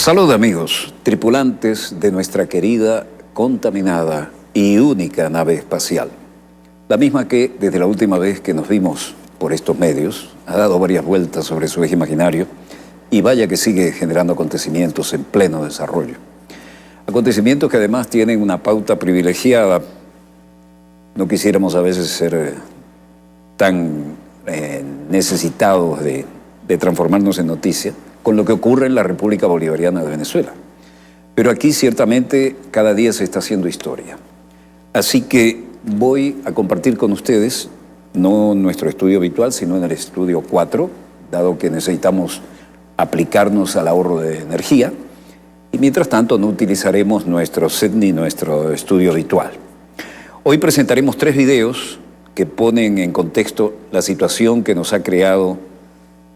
Salud amigos, tripulantes de nuestra querida, contaminada y única nave espacial. La misma que, desde la última vez que nos vimos por estos medios, ha dado varias vueltas sobre su eje imaginario y vaya que sigue generando acontecimientos en pleno desarrollo. Acontecimientos que además tienen una pauta privilegiada. No quisiéramos a veces ser tan necesitados de transformarnos en noticia con lo que ocurre en la República Bolivariana de Venezuela. Pero aquí ciertamente cada día se está haciendo historia. Así que voy a compartir con ustedes, no nuestro estudio habitual, sino en el estudio 4, dado que necesitamos aplicarnos al ahorro de energía, y mientras tanto no utilizaremos nuestro set ni nuestro estudio habitual. Hoy presentaremos 3 videos que ponen en contexto la situación que nos ha creado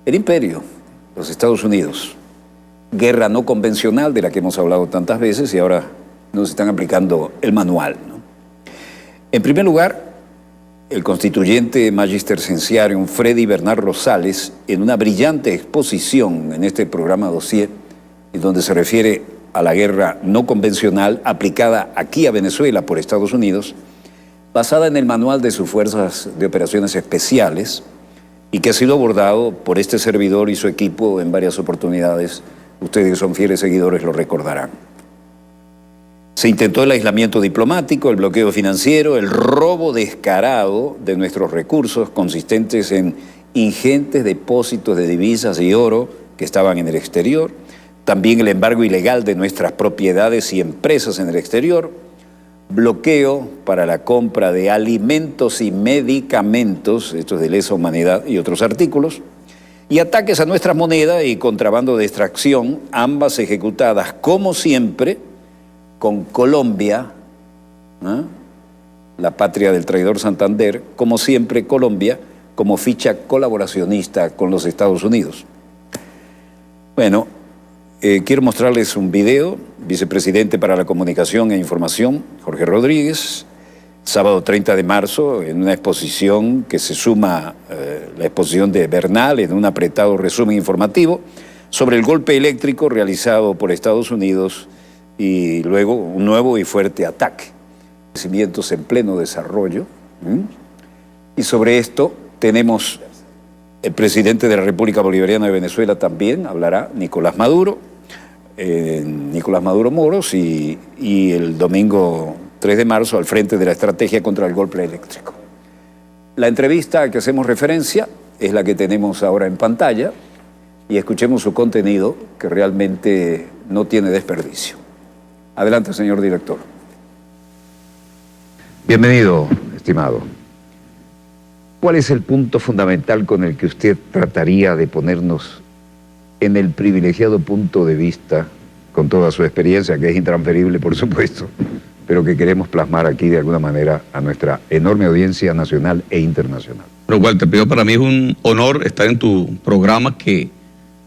el imperio, los Estados Unidos. Guerra no convencional de la que hemos hablado tantas veces y ahora nos están aplicando el manual, ¿no? En primer lugar, el constituyente Magister Censarium Freddy Bernard Rosales, en una brillante exposición en este programa Dossier, en donde se refiere a la guerra no convencional aplicada aquí a Venezuela por Estados Unidos, basada en el manual de sus fuerzas de operaciones especiales, y que ha sido abordado por este servidor y su equipo en varias oportunidades. Ustedes que son fieles seguidores lo recordarán. Se intentó el aislamiento diplomático, el bloqueo financiero, el robo descarado de nuestros recursos consistentes en ingentes depósitos de divisas y oro que estaban en el exterior, también el embargo ilegal de nuestras propiedades y empresas en el exterior, bloqueo para la compra de alimentos y medicamentos, esto es de lesa humanidad, y otros artículos, y ataques a nuestra moneda y contrabando de extracción, ambas ejecutadas, como siempre, con Colombia, ¿eh? La patria del traidor Santander, como siempre Colombia, como ficha colaboracionista con los Estados Unidos. Bueno, quiero mostrarles un video. Vicepresidente para la Comunicación e Información, Jorge Rodríguez, sábado 30 de marzo, en una exposición que se suma la exposición de Bernal en un apretado resumen informativo sobre el golpe eléctrico realizado por Estados Unidos y luego un nuevo y fuerte ataque. Crecimientos en pleno desarrollo. Y sobre esto tenemos el presidente de la República Bolivariana de Venezuela también, hablará Nicolás Maduro Moros, y el domingo 3 de marzo al frente de la estrategia contra el golpe eléctrico. La entrevista a que hacemos referencia es la que tenemos ahora en pantalla y escuchemos su contenido que realmente no tiene desperdicio. Adelante, señor director. Bienvenido, estimado. ¿Cuál es el punto fundamental con el que usted trataría de ponernos en el privilegiado punto de vista, con toda su experiencia, que es intransferible, por supuesto, pero que queremos plasmar aquí de alguna manera a nuestra enorme audiencia nacional e internacional? Pero Walter, primero para mí es un honor estar en tu programa que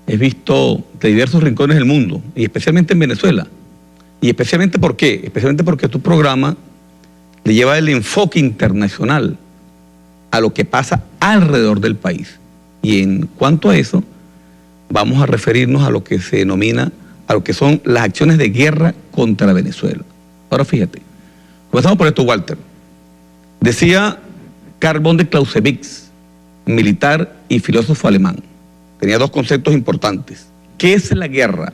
es visto de diversos rincones del mundo, y especialmente en Venezuela. Y especialmente ¿por qué? Especialmente porque tu programa le lleva el enfoque internacional a lo que pasa alrededor del país. Y en cuanto a eso, vamos a referirnos a lo que se denomina, a lo que son las acciones de guerra contra Venezuela. Ahora fíjate, comenzamos por esto, Walter. Decía Carl von der Clausewitz, militar y filósofo alemán, tenía 2 conceptos importantes. ¿Qué es la guerra?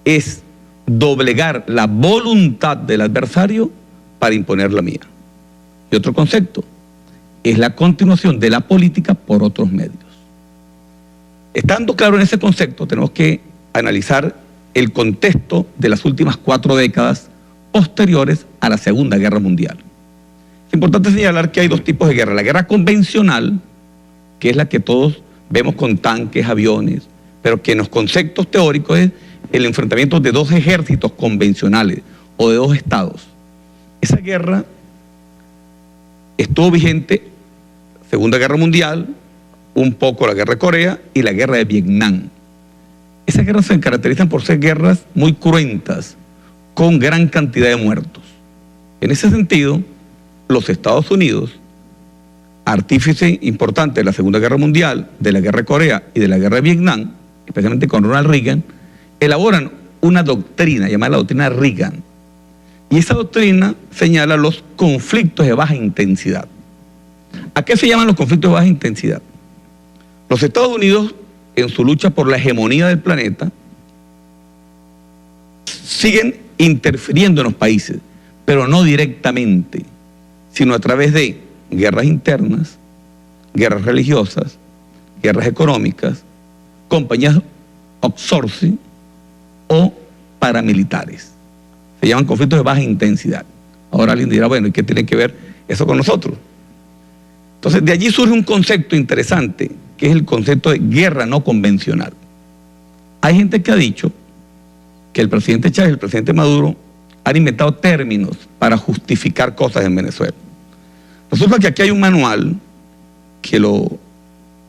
Es doblegar la voluntad del adversario para imponer la mía. Y otro concepto, es la continuación de la política por otros medios. Estando claro en ese concepto, tenemos que analizar el contexto de las últimas 4 décadas posteriores a la Segunda Guerra Mundial. Es importante señalar que hay 2 tipos de guerra. La guerra convencional, que es la que todos vemos con tanques, aviones, pero que en los conceptos teóricos es el enfrentamiento de 2 ejércitos convencionales o de 2 estados. Esa guerra estuvo vigente, Segunda Guerra Mundial, un poco la guerra de Corea y la guerra de Vietnam. Esas guerras se caracterizan por ser guerras muy cruentas, con gran cantidad de muertos. En ese sentido, los Estados Unidos, artífice importante de la Segunda Guerra Mundial, de la guerra de Corea y de la guerra de Vietnam, especialmente con Ronald Reagan, elaboran una doctrina llamada la doctrina Reagan. Y esa doctrina señala los conflictos de baja intensidad. ¿A qué se llaman los conflictos de baja intensidad? Los Estados Unidos, en su lucha por la hegemonía del planeta, siguen interfiriendo en los países, pero no directamente, sino a través de guerras internas, guerras religiosas, guerras económicas, compañías outsourcing o paramilitares. Se llaman conflictos de baja intensidad. Ahora alguien dirá, bueno, ¿y qué tiene que ver eso con nosotros? Entonces, de allí surge un concepto interesante, que es el concepto de guerra no convencional. Hay gente que ha dicho que el presidente Chávez y el presidente Maduro han inventado términos para justificar cosas en Venezuela. Resulta que aquí hay un manual que nos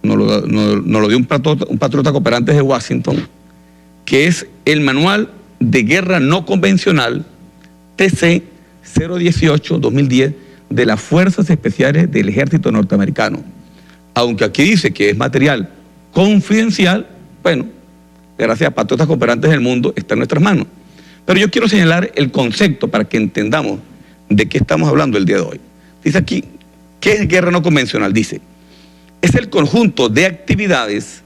lo dio un patriota cooperante de Washington, que es el manual de guerra no convencional TC 018-2010 de las Fuerzas Especiales del Ejército Norteamericano. Aunque aquí dice que es material confidencial, bueno, gracias a patriotas cooperantes del mundo, está en nuestras manos. Pero yo quiero señalar el concepto para que entendamos de qué estamos hablando el día de hoy. Dice aquí, ¿qué es guerra no convencional? Dice, es el conjunto de actividades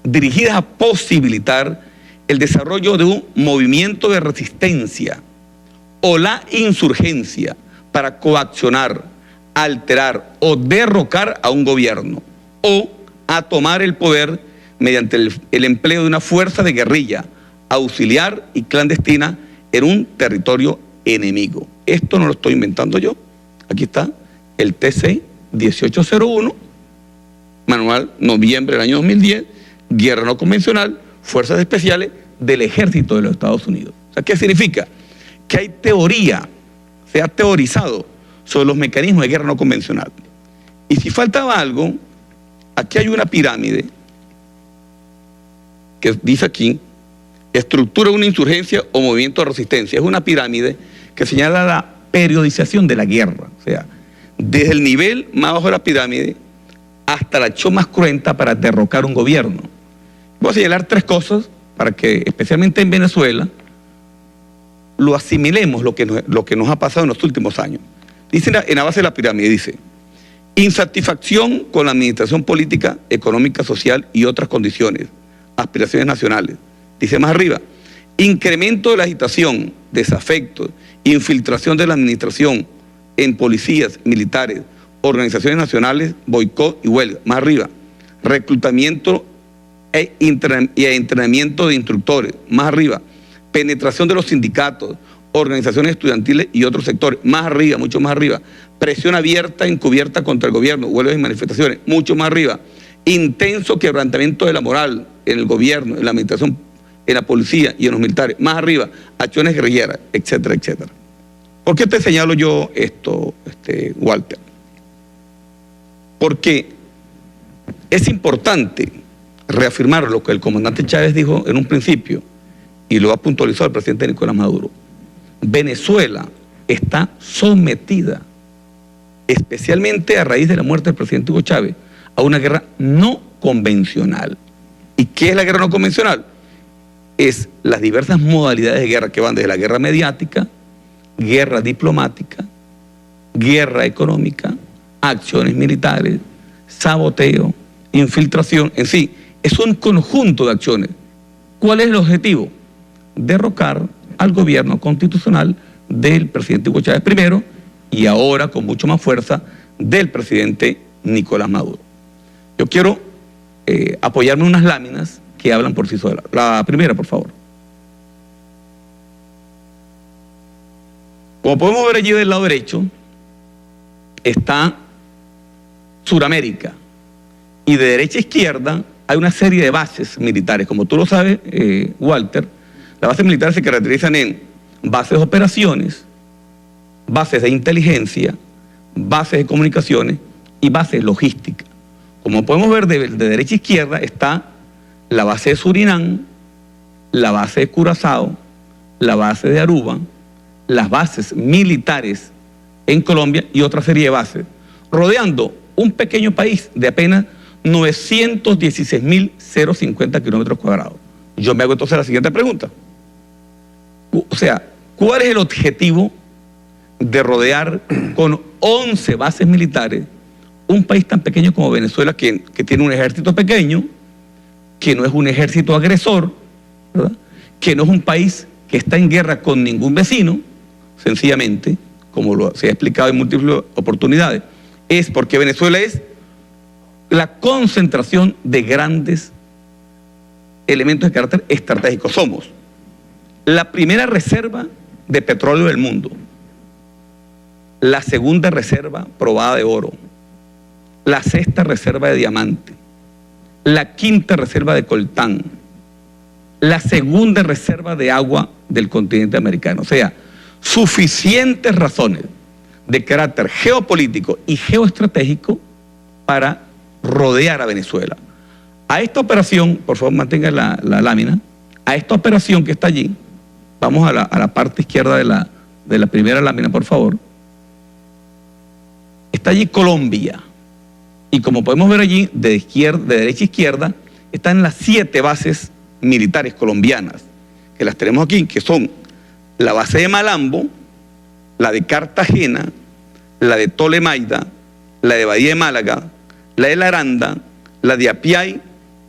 dirigidas a posibilitar el desarrollo de un movimiento de resistencia o la insurgencia para coaccionar, alterar o derrocar a un gobierno o a tomar el poder mediante el empleo de una fuerza de guerrilla auxiliar y clandestina en un territorio enemigo. Esto no lo estoy inventando yo. Aquí está el TC 1801, manual, noviembre del año 2010, guerra no convencional, fuerzas especiales del ejército de los Estados Unidos. O sea, ¿qué significa? Que hay teoría, se ha teorizado sobre los mecanismos de guerra no convencional. Y si faltaba algo, aquí hay una pirámide que dice aquí, estructura de una insurgencia o movimiento de resistencia. Es una pirámide que señala la periodización de la guerra. O sea, desde el nivel más bajo de la pirámide hasta la acción más cruenta para derrocar un gobierno. Voy a señalar tres cosas para que, especialmente en Venezuela, lo asimilemos lo que nos ha pasado en los últimos años. Dice en la base de la pirámide, dice, insatisfacción con la administración política, económica, social y otras condiciones, aspiraciones nacionales. Dice más arriba, incremento de la agitación, desafecto, infiltración de la administración en policías, militares, organizaciones nacionales, boicot y huelga. Más arriba, reclutamiento e entrenamiento de instructores. Más arriba, penetración de los sindicatos, organizaciones estudiantiles y otros sectores. Más arriba, mucho más arriba, presión abierta, encubierta contra el gobierno, huelgas y manifestaciones. Mucho más arriba, intenso quebrantamiento de la moral en el gobierno, en la administración, en la policía y en los militares. Más arriba, acciones guerrilleras, etcétera, etcétera. ¿Por qué te señalo yo esto, Walter? Porque es importante reafirmar lo que el comandante Chávez dijo en un principio y lo ha puntualizado el presidente Nicolás Maduro. Venezuela está sometida, especialmente a raíz de la muerte del presidente Hugo Chávez, a una guerra no convencional. ¿Y qué es la guerra no convencional? Es las diversas modalidades de guerra que van desde la guerra mediática, guerra diplomática, guerra económica, acciones militares, saboteo, infiltración, en sí, es un conjunto de acciones. ¿Cuál es el objetivo? Derrocar al gobierno constitucional del presidente Hugo Chávez primero y ahora con mucho más fuerza del presidente Nicolás Maduro. Yo quiero apoyarme en unas láminas que hablan por sí solas. La primera, por favor. Como podemos ver allí del lado derecho, está Suramérica. Y de derecha a izquierda hay una serie de bases militares. Como tú lo sabes, Walter, las bases militares se caracterizan en bases de operaciones, bases de inteligencia, bases de comunicaciones y bases logísticas. Como podemos ver de derecha a izquierda está la base de Surinam, la base de Curazao, la base de Aruba, las bases militares en Colombia y otra serie de bases, rodeando un pequeño país de apenas 916.050 kilómetros cuadrados. Yo me hago entonces la siguiente pregunta. O sea, ¿cuál es el objetivo de rodear con 11 bases militares un país tan pequeño como Venezuela, que tiene un ejército pequeño, que no es un ejército agresor, ¿verdad?, que no es un país que está en guerra con ningún vecino, sencillamente, como se ha explicado en múltiples oportunidades, es porque Venezuela es la concentración de grandes elementos de carácter estratégico. Somos la primera reserva de petróleo del mundo, la segunda reserva probada de oro, la sexta reserva de diamante, la quinta reserva de coltán, la segunda reserva de agua del continente americano. O sea, suficientes razones de carácter geopolítico y geoestratégico para rodear a Venezuela. A esta operación, por favor mantenga la lámina, a esta operación que está allí, vamos a la parte izquierda de la primera lámina, por favor. Está allí Colombia. Y como podemos ver allí, de derecha a izquierda, están las 7 bases militares colombianas, que las tenemos aquí, que son la base de Malambo, la de Cartagena, la de Tolemaida, la de Bahía de Málaga, la de La Aranda, la de Apiay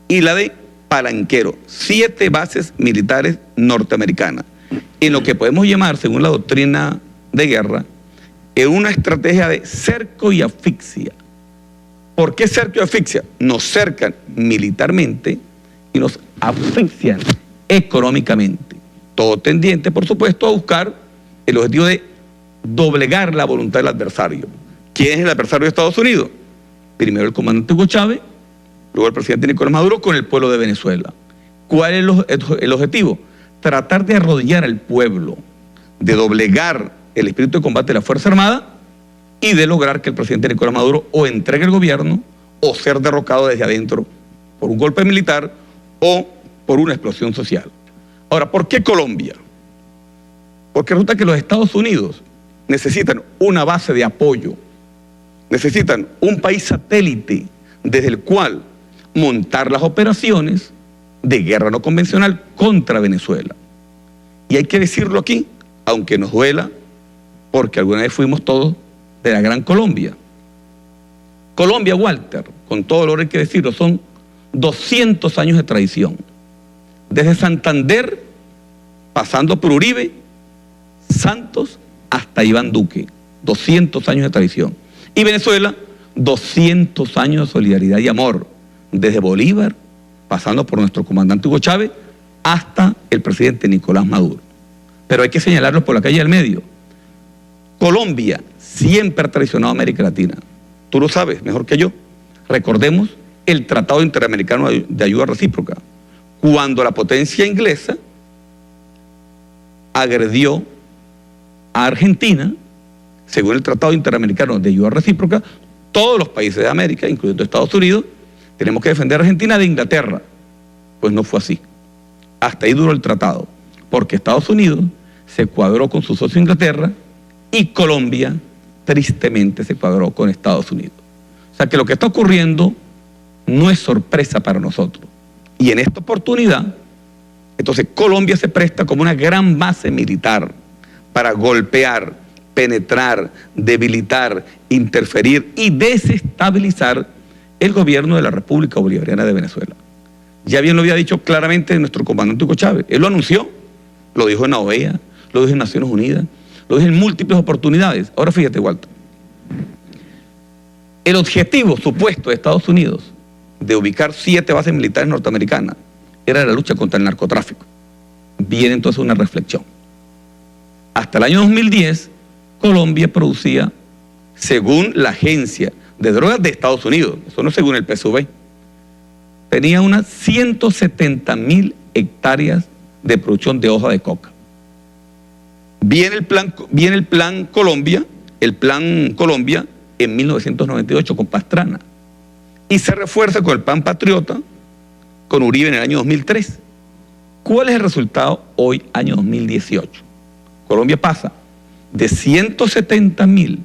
y la de Palanquero. 7 bases militares norteamericanas, en lo que podemos llamar, según la doctrina de guerra, en una estrategia de cerco y asfixia. ¿Por qué cerco y asfixia? Nos cercan militarmente y nos asfixian económicamente. Todo tendiente, por supuesto, a buscar el objetivo de doblegar la voluntad del adversario. ¿Quién es el adversario de Estados Unidos? Primero el comandante Hugo Chávez, luego el presidente Nicolás Maduro con el pueblo de Venezuela. ¿Cuál es el objetivo? Tratar de arrodillar al pueblo, de doblegar el espíritu de combate de la Fuerza Armada y de lograr que el presidente Nicolás Maduro o entregue el gobierno o ser derrocado desde adentro por un golpe militar o por una explosión social. Ahora, ¿por qué Colombia? Porque resulta que los Estados Unidos necesitan una base de apoyo, necesitan un país satélite desde el cual montar las operaciones de guerra no convencional contra Venezuela. Y hay que decirlo aquí, aunque nos duela, porque alguna vez fuimos todos de la Gran Colombia. Colombia, Walter, con todo dolor hay que decirlo, son 200 años de tradición. Desde Santander, pasando por Uribe, Santos, hasta Iván Duque. 200 años de tradición. Y Venezuela, 200 años de solidaridad y amor. Desde Bolívar, pasando por nuestro comandante Hugo Chávez, hasta el presidente Nicolás Maduro. Pero hay que señalarlo por la calle del medio. Colombia siempre ha traicionado a América Latina. Tú lo sabes mejor que yo. Recordemos el Tratado Interamericano de Ayuda Recíproca, cuando la potencia inglesa agredió a Argentina. Según el Tratado Interamericano de Ayuda Recíproca, todos los países de América, incluyendo Estados Unidos, tenemos que defender a Argentina de Inglaterra. Pues no fue así. Hasta ahí duró el tratado, porque Estados Unidos se cuadró con su socio Inglaterra y Colombia tristemente se cuadró con Estados Unidos. O sea que lo que está ocurriendo no es sorpresa para nosotros. Y en esta oportunidad, entonces Colombia se presta como una gran base militar para golpear, penetrar, debilitar, interferir y desestabilizar el gobierno de la República Bolivariana de Venezuela. Ya bien lo había dicho claramente nuestro comandante Hugo Chávez. Él lo anunció, lo dijo en la OEA, lo dijo en Naciones Unidas, lo dijo en múltiples oportunidades. Ahora fíjate, Walter. El objetivo supuesto de Estados Unidos de ubicar 7 bases militares norteamericanas era la lucha contra el narcotráfico. Viene entonces una reflexión. Hasta el año 2010, Colombia producía, según la Agencia de Drogas de Estados Unidos, eso no es según el PSV, tenía unas 170.000 hectáreas de producción de hoja de coca. Viene el plan Colombia en 1998 con Pastrana y se refuerza con el plan Patriota con Uribe en el año 2003. ¿Cuál es el resultado hoy, año 2018? Colombia pasa de 170.000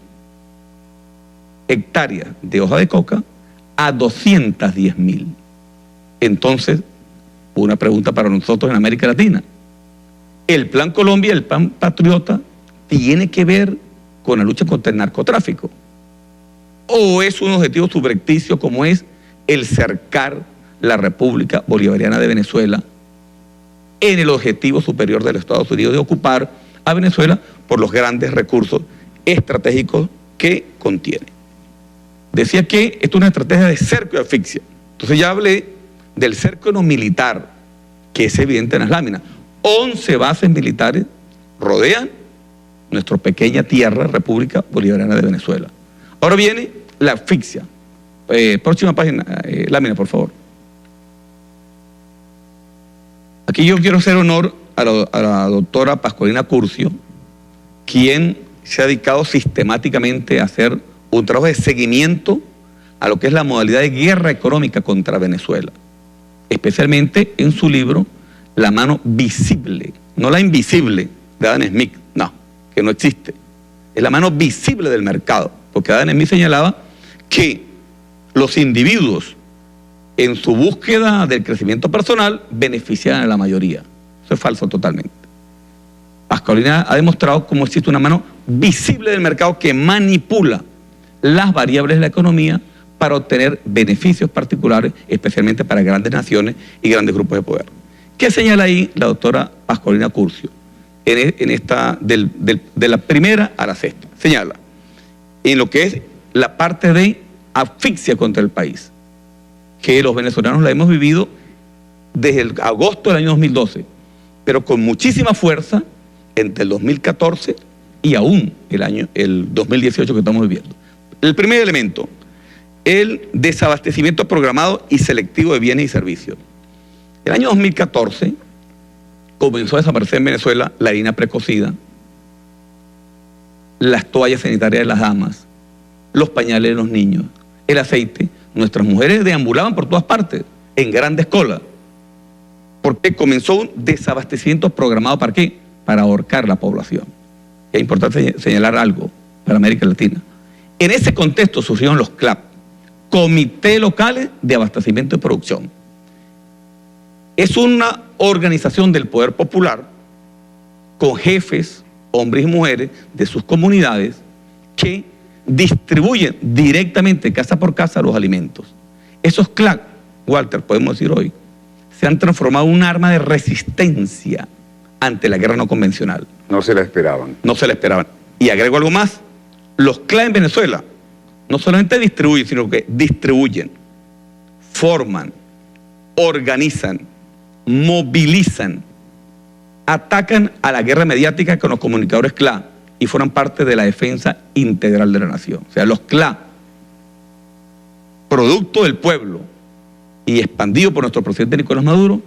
hectáreas de hoja de coca a 210.000. Entonces, una pregunta para nosotros en América Latina. el Plan Colombia, el Plan Patriota, tiene que ver con la lucha contra el narcotráfico. ¿O es un objetivo subrepticio como es el cercar la República Bolivariana de Venezuela en el objetivo superior de los Estados Unidos de ocupar a Venezuela por los grandes recursos estratégicos que contiene? Decía que esto es una estrategia de cerco y asfixia. Entonces ya hablé del cerco no militar, que es evidente en las láminas. 11 bases militares rodean nuestra pequeña tierra, República Bolivariana de Venezuela. Ahora viene la asfixia. Próxima página, lámina, por favor. Aquí yo quiero hacer honor a la doctora Pascualina Curcio, quien se ha dedicado sistemáticamente a hacer un trabajo de seguimiento a lo que es la modalidad de guerra económica contra Venezuela, especialmente en su libro La mano visible, no la invisible de Adam Smith, no, que no existe, es la mano visible del mercado, porque Adam Smith señalaba que los individuos en su búsqueda del crecimiento personal benefician a la mayoría. Eso es falso totalmente. Pascualina ha demostrado cómo existe una mano visible del mercado que manipula las variables de la economía para obtener beneficios particulares, especialmente para grandes naciones y grandes grupos de poder. ¿Qué señala ahí la doctora Pascualina Curcio? En esta, de la primera a la sexta. Señala, en lo que es la parte de asfixia contra el país, que los venezolanos la hemos vivido desde el agosto del año 2012, pero con muchísima fuerza entre el 2014 y aún el 2018 que estamos viviendo. El primer elemento, el desabastecimiento programado y selectivo de bienes y servicios. El año 2014 comenzó a desaparecer en Venezuela la harina precocida, las toallas sanitarias de las damas, los pañales de los niños, el aceite. Nuestras mujeres deambulaban por todas partes, en grandes colas, porque comenzó un desabastecimiento programado. ¿Para qué? Para ahorcar la población. Es importante señalar algo para América Latina. En ese contexto surgieron los CLAP, Comités Locales de Abastecimiento y Producción. Es una organización del poder popular con jefes, hombres y mujeres de sus comunidades que distribuyen directamente casa por casa los alimentos. Esos CLAP, Walter, podemos decir hoy, se han transformado en un arma de resistencia ante la guerra no convencional. No se la esperaban. No se la esperaban. Y agrego algo más, los CLAP en Venezuela no solamente distribuyen, sino que distribuyen, forman, organizan, movilizan, atacan a la guerra mediática con los comunicadores CLAP y forman parte de la defensa integral de la nación. O sea, los CLAP, producto del pueblo y expandido por nuestro presidente Nicolás Maduro,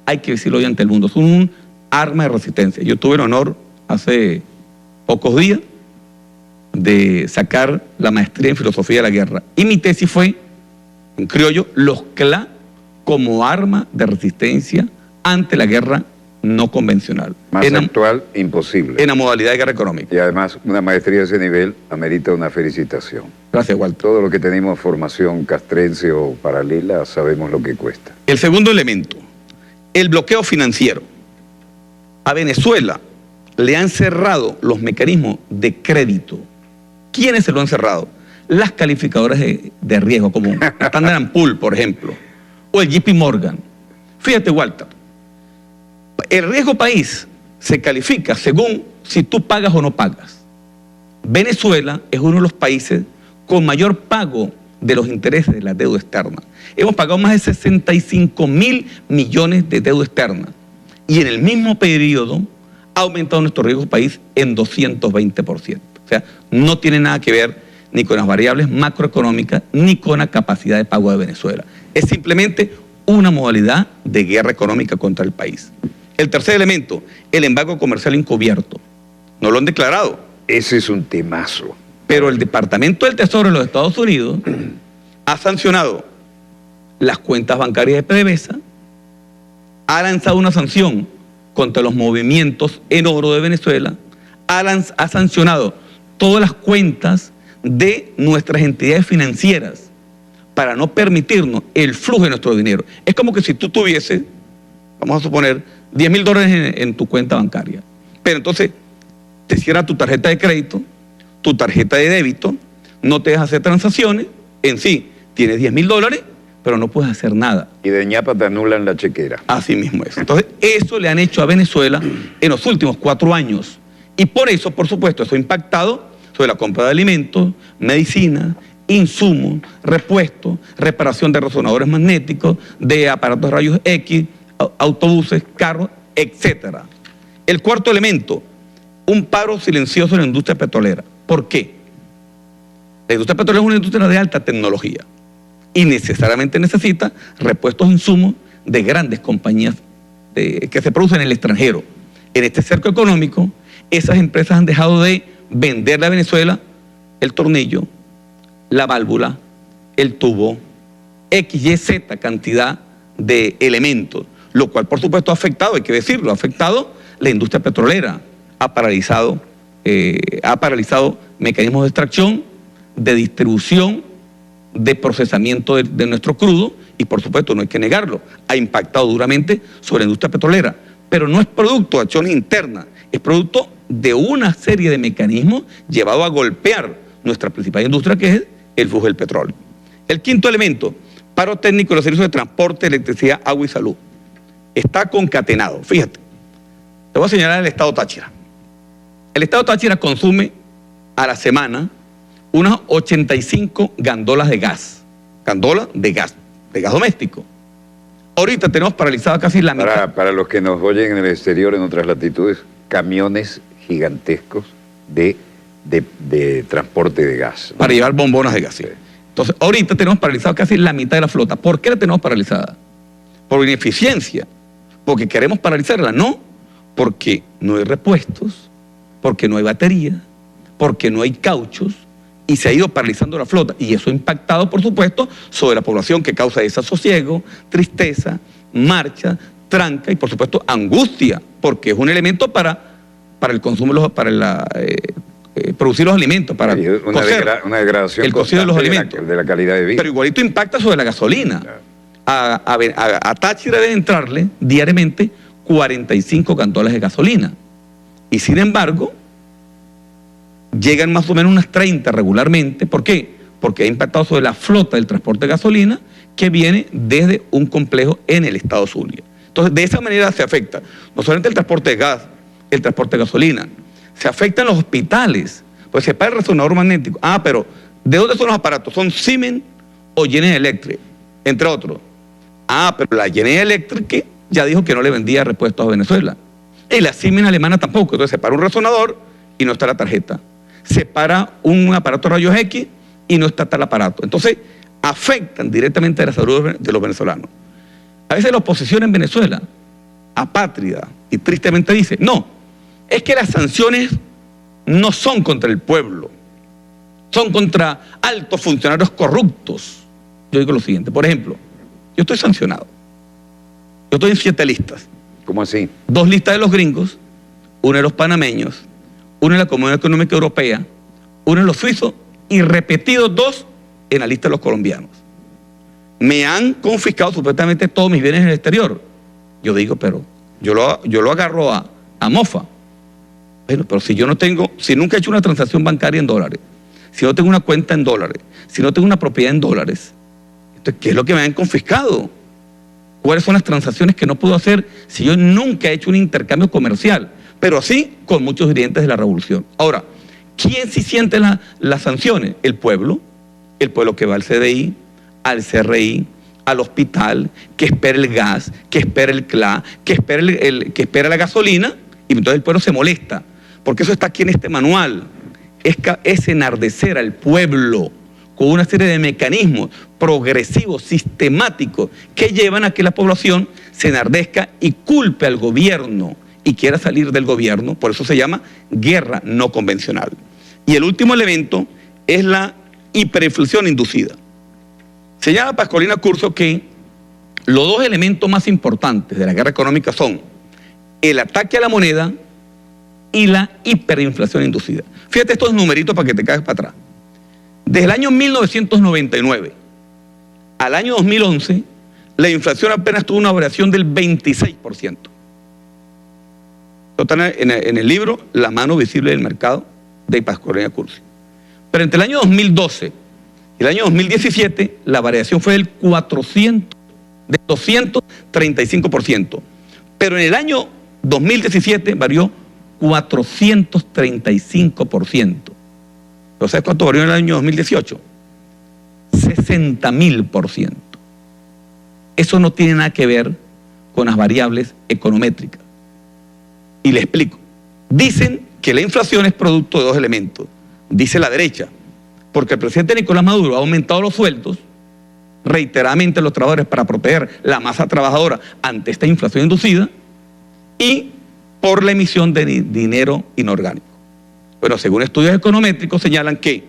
hay que decirlo hoy ante el mundo, son un arma de resistencia. Yo tuve el honor hace pocos días de sacar la maestría en filosofía de la guerra y mi tesis fue, en criollo, los CLAP como arma de resistencia ante la guerra no convencional. Más actual, imposible. En la modalidad de guerra económica. Y además, una maestría de ese nivel amerita una felicitación. Gracias, Walter. Todo lo que tenemos formación castrense o paralela, sabemos lo que cuesta. El segundo elemento, el bloqueo financiero. A Venezuela le han cerrado los mecanismos de crédito. ¿Quiénes se lo han cerrado? Las calificadoras de riesgo, como Standard & Poor's, por ejemplo, o el JP Morgan. Fíjate, Walter, el riesgo país se califica según si tú pagas o no pagas. Venezuela es uno de los países con mayor pago de los intereses de la deuda externa. Hemos pagado más de 65.000 millones de deuda externa y en el mismo periodo ha aumentado nuestro riesgo país en 220%. O sea, no tiene nada que ver ni con las variables macroeconómicas ni con la capacidad de pago de Venezuela. Es simplemente una modalidad de guerra económica contra el país. El tercer elemento, el embargo comercial encubierto. No lo han declarado. Ese es un temazo. Pero el Departamento del Tesoro de los Estados Unidos ha sancionado las cuentas bancarias de PDVSA, ha lanzado una sanción contra los movimientos en oro de Venezuela, ha sancionado todas las cuentas de nuestras entidades financieras para no permitirnos el flujo de nuestro dinero. Es como que si tú tuvieses vamos a suponer, $10.000 en tu cuenta bancaria. Pero entonces te cierra tu tarjeta de crédito, tu tarjeta de débito, no te deja hacer transacciones, en sí, tienes $10.000, pero no puedes hacer nada. Y de ñapa te anulan la chequera. Así mismo es. Entonces, eso le han hecho a Venezuela en los últimos 4 años. Y por eso, por supuesto, eso ha impactado sobre la compra de alimentos, medicina, insumos, repuestos, reparación de resonadores magnéticos, de aparatos de rayos X, autobuses, carros, etc. El cuarto elemento, un paro silencioso en la industria petrolera. ¿Por qué? La industria petrolera es una industria de alta tecnología y necesariamente necesita repuestos insumos de grandes compañías que se producen en el extranjero. En este cerco económico, esas empresas han dejado de venderle a Venezuela el tornillo, la válvula, el tubo, X, Y, Z cantidad de elementos, lo cual por supuesto ha afectado, hay que decirlo, ha afectado la industria petrolera, ha paralizado mecanismos de extracción, de distribución, de procesamiento de nuestro crudo y por supuesto no hay que negarlo, ha impactado duramente sobre la industria petrolera, pero no es producto de acciones internas, es producto de una serie de mecanismos llevados a golpear nuestra principal industria que es el flujo del petróleo. El quinto elemento, paro técnico de los servicios de transporte, electricidad, agua y salud. Está concatenado, fíjate, te voy a señalar el estado Táchira. El estado Táchira consume a la semana unas 85 gandolas de gas, de gas doméstico. Ahorita tenemos paralizada casi la mitad. Para los que nos oyen en el exterior, en otras latitudes, camiones gigantescos de transporte de gas, ¿no? Para llevar bombonas de gas, sí. Entonces, ahorita tenemos paralizada casi la mitad de la flota. ¿Por qué la tenemos paralizada? Por ineficiencia. Porque queremos paralizarla. No, porque no hay repuestos, porque no hay batería, porque no hay cauchos, y se ha ido paralizando la flota. Y eso ha impactado, por supuesto, sobre la población, que causa desasosiego, tristeza, marcha, tranca y, por supuesto, angustia, porque es un elemento para el consumo, para producir los alimentos, para una degradación el cocido de los alimentos. De la calidad de vida. Pero igualito impacta sobre la gasolina. Claro. A Táchira debe entrarle diariamente 45 gandolas de gasolina. Y sin embargo, llegan más o menos unas 30 regularmente. ¿Por qué? Porque ha impactado sobre la flota del transporte de gasolina que viene desde un complejo en el estado Zulia. Entonces, de esa manera se afecta no solamente el transporte de gas, el transporte de gasolina, se afectan los hospitales, pues se paga el resonador magnético. Pero ¿de dónde son los aparatos? Son Siemens o General Electric, entre otros. Pero la General Electric ya dijo que no le vendía repuestos a Venezuela. Y la Siemens alemana tampoco. Entonces se para un resonador y no está la tarjeta. Se para un aparato de rayos X y no está tal aparato. Entonces afectan directamente a la salud de los venezolanos. A veces la oposición en Venezuela, apátrida y tristemente dice, no, es que las sanciones no son contra el pueblo, son contra altos funcionarios corruptos. Yo digo lo siguiente, por ejemplo, yo estoy sancionado, yo estoy en 7 listas. ¿Cómo así? 2 listas de los gringos, una de los panameños, una de la Comunidad Económica Europea, una de los suizos y repetidos 2 en la lista de los colombianos. Me han confiscado supuestamente todos mis bienes en el exterior. Yo digo, pero yo lo agarro a mofa. Bueno, pero si yo no tengo, si nunca he hecho una transacción bancaria en dólares, si no tengo una cuenta en dólares, si no tengo una propiedad en dólares, entonces, ¿qué es lo que me han confiscado? ¿Cuáles son las transacciones que no puedo hacer si yo nunca he hecho un intercambio comercial? Pero así con muchos dirigentes de la revolución. Ahora, ¿quién sí siente las sanciones? El pueblo que va al CDI, al CRI, al hospital, que espera el gas, que espera el CLA, que espera la gasolina, y entonces el pueblo se molesta, porque eso está aquí en este manual, es enardecer al pueblo con una serie de mecanismos progresivos, sistemáticos, que llevan a que la población se enardezca y culpe al gobierno y quiera salir del gobierno. Por eso se llama guerra no convencional. Y el último elemento es la hiperinflación inducida. Señala Pascualina Curcio que los 2 elementos más importantes de la guerra económica son el ataque a la moneda y la hiperinflación inducida. Fíjate estos numeritos para que te caigas para atrás. Desde el año 1999 al año 2011, la inflación apenas tuvo una variación del 26%. Esto está en el libro La mano visible del mercado de Pascualina Curcio. Pero entre el año 2012 y el año 2017, la variación fue del 235%. Pero en el año 2017 varió 435%. ¿Pero sabes cuánto varió en el año 2018? 60.000%. Eso no tiene nada que ver con las variables econométricas. Y le explico. Dicen que la inflación es producto de dos elementos. Dice la derecha, porque el presidente Nicolás Maduro ha aumentado los sueldos reiteradamente a los trabajadores para proteger la masa trabajadora ante esta inflación inducida y por la emisión de dinero inorgánico. Bueno, según estudios econométricos señalan que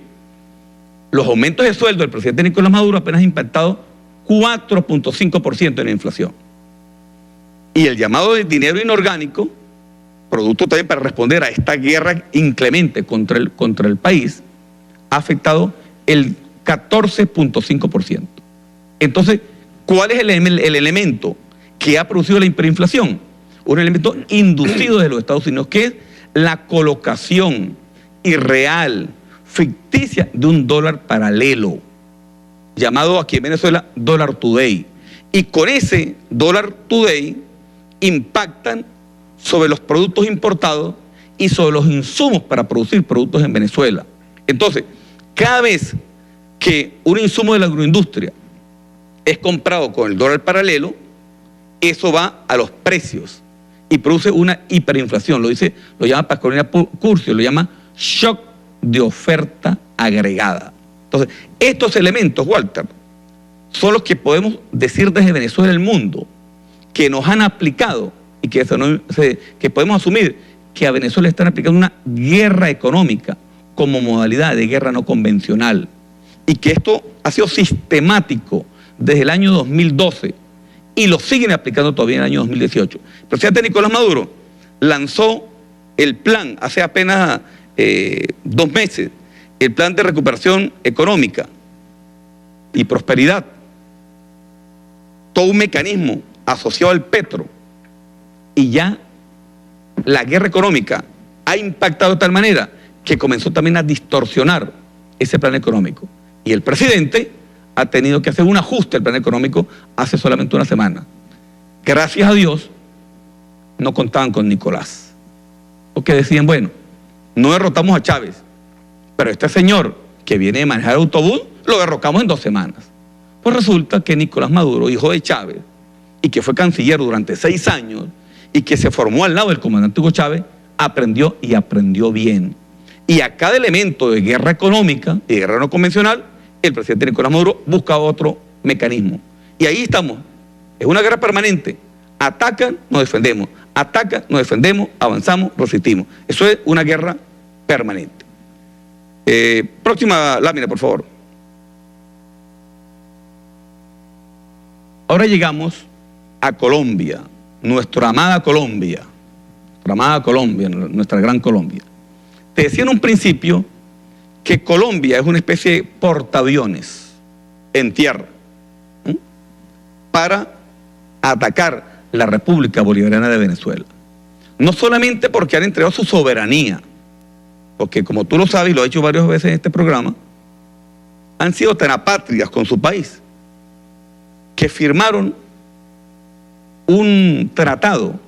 los aumentos de sueldo del presidente Nicolás Maduro apenas han impactado 4.5% en la inflación. Y el llamado de dinero inorgánico, producto también para responder a esta guerra inclemente contra el país, ha afectado el 14.5%. Entonces, ¿cuál es el elemento que ha producido la hiperinflación? Un elemento inducido de los Estados Unidos, que es la colocación irreal, ficticia de un dólar paralelo, llamado aquí en Venezuela Dólar Today. Y con ese Dólar Today impactan sobre los productos importados y sobre los insumos para producir productos en Venezuela. Entonces, cada vez que un insumo de la agroindustria es comprado con el dólar paralelo, eso va a los precios y produce una hiperinflación. Lo llama Pascualina Curcio, lo llama shock de oferta agregada. Entonces, estos elementos, Walter, son los que podemos decir desde Venezuela al mundo, que nos han aplicado y que podemos asumir que a Venezuela están aplicando una guerra económica como modalidad de guerra no convencional, y que esto ha sido sistemático desde el año 2012 y lo siguen aplicando todavía en el año 2018. El presidente Nicolás Maduro lanzó el plan hace apenas 2 meses, el plan de recuperación económica y prosperidad, todo un mecanismo asociado al petro, y ya la guerra económica ha impactado de tal manera que comenzó también a distorsionar ese plan económico. Y el presidente ha tenido que hacer un ajuste al plan económico hace solamente una semana. Gracias a Dios, no contaban con Nicolás. Porque decían, bueno, no derrotamos a Chávez, pero este señor que viene de manejar autobús, lo derrocamos en 2 semanas. Pues resulta que Nicolás Maduro, hijo de Chávez, y que fue canciller durante 6 años, y que se formó al lado del comandante Hugo Chávez, aprendió y aprendió bien. Y a cada elemento de guerra económica y de guerra no convencional, el presidente Nicolás Maduro busca otro mecanismo. Y ahí estamos. Es una guerra permanente. Atacan, nos defendemos. Atacan, nos defendemos, avanzamos, resistimos. Eso es una guerra permanente. Próxima lámina, por favor. Ahora llegamos a Colombia, nuestra amada Colombia, nuestra gran Colombia. Te decía en un principio que Colombia es una especie de portaaviones en tierra para atacar la República Bolivariana de Venezuela. No solamente porque han entregado su soberanía, porque como tú lo sabes y lo he hecho varias veces en este programa, han sido tan apátridas con su país que firmaron un tratado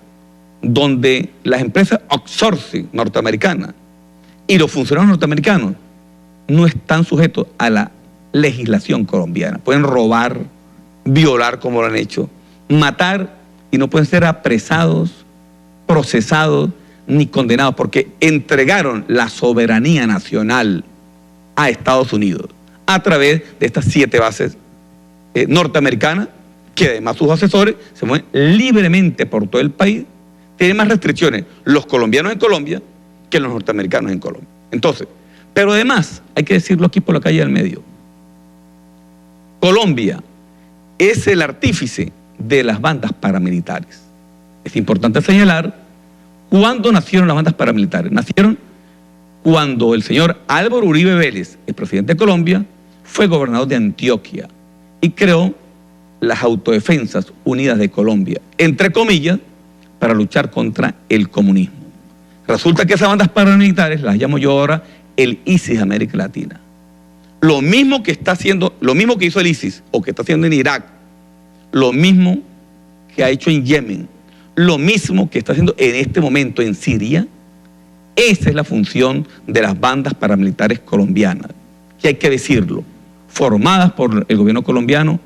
donde las empresas outsourcing norteamericanas y los funcionarios norteamericanos no están sujetos a la legislación colombiana. Pueden robar, violar como lo han hecho, matar y no pueden ser apresados, procesados ni condenados porque entregaron la soberanía nacional a Estados Unidos a través de estas 7 bases norteamericanas, que además sus asesores se mueven libremente por todo el país. Tienen más restricciones los colombianos en Colombia que los norteamericanos en Colombia. Entonces, pero además, hay que decirlo aquí por la calle del medio, Colombia es el artífice de las bandas paramilitares. Es importante señalar cuándo nacieron las bandas paramilitares. Nacieron cuando el señor Álvaro Uribe Vélez, el presidente de Colombia, fue gobernador de Antioquia y creó las Autodefensas Unidas de Colombia, entre comillas, para luchar contra el comunismo. Resulta que esas bandas paramilitares las llamo yo ahora el ISIS de América Latina. Lo mismo que está haciendo, lo mismo que hizo el ISIS o que está haciendo en Irak, lo mismo que ha hecho en Yemen, lo mismo que está haciendo en este momento en Siria, esa es la función de las bandas paramilitares colombianas, que hay que decirlo, formadas por el gobierno colombiano,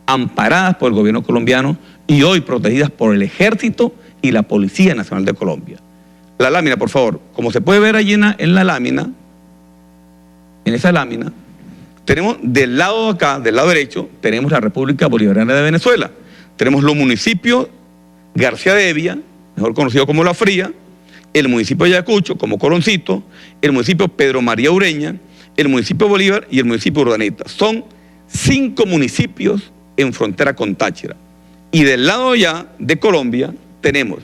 amparadas por el gobierno colombiano y hoy protegidas por el Ejército y la Policía Nacional de Colombia. La lámina, por favor. Como se puede ver allí en la lámina, en esa lámina, tenemos del lado de acá, del lado derecho, tenemos la República Bolivariana de Venezuela. Tenemos los municipios García de Hevia, mejor conocido como La Fría, el municipio de Ayacucho, como Coloncito, el municipio Pedro María Ureña, el municipio Bolívar y el municipio Urdaneta. Son 5 municipios en frontera con Táchira. Y del lado allá de Colombia tenemos,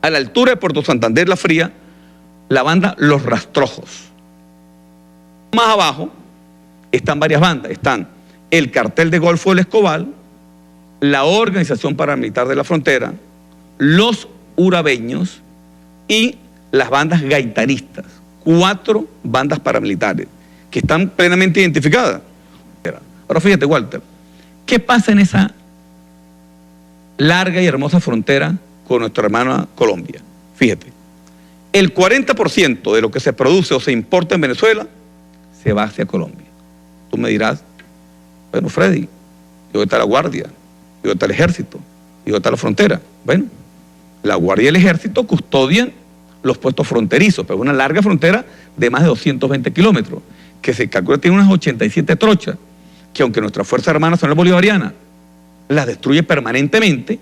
a la altura de Puerto Santander, La Fría, la banda Los Rastrojos. Más abajo están varias bandas. Están el Cartel de Golfo del Escobal, la Organización Paramilitar de la Frontera, los Urabeños y las bandas gaitanistas. 4 bandas paramilitares que están plenamente identificadas. Ahora fíjate, Walter, ¿qué pasa en esa larga y hermosa frontera con nuestra hermana Colombia? Fíjate, el 40% de lo que se produce o se importa en Venezuela se va hacia Colombia. Tú me dirás, bueno, Freddy, ¿y dónde está la Guardia? ¿Y dónde está el Ejército? ¿Y dónde está la frontera? Bueno, la Guardia y el Ejército custodian los puestos fronterizos, pero una larga frontera de más de 220 kilómetros, que se calcula que tiene unas 87 trochas, que aunque nuestra Fuerza Armada Nacional Bolivariana las destruye permanentemente,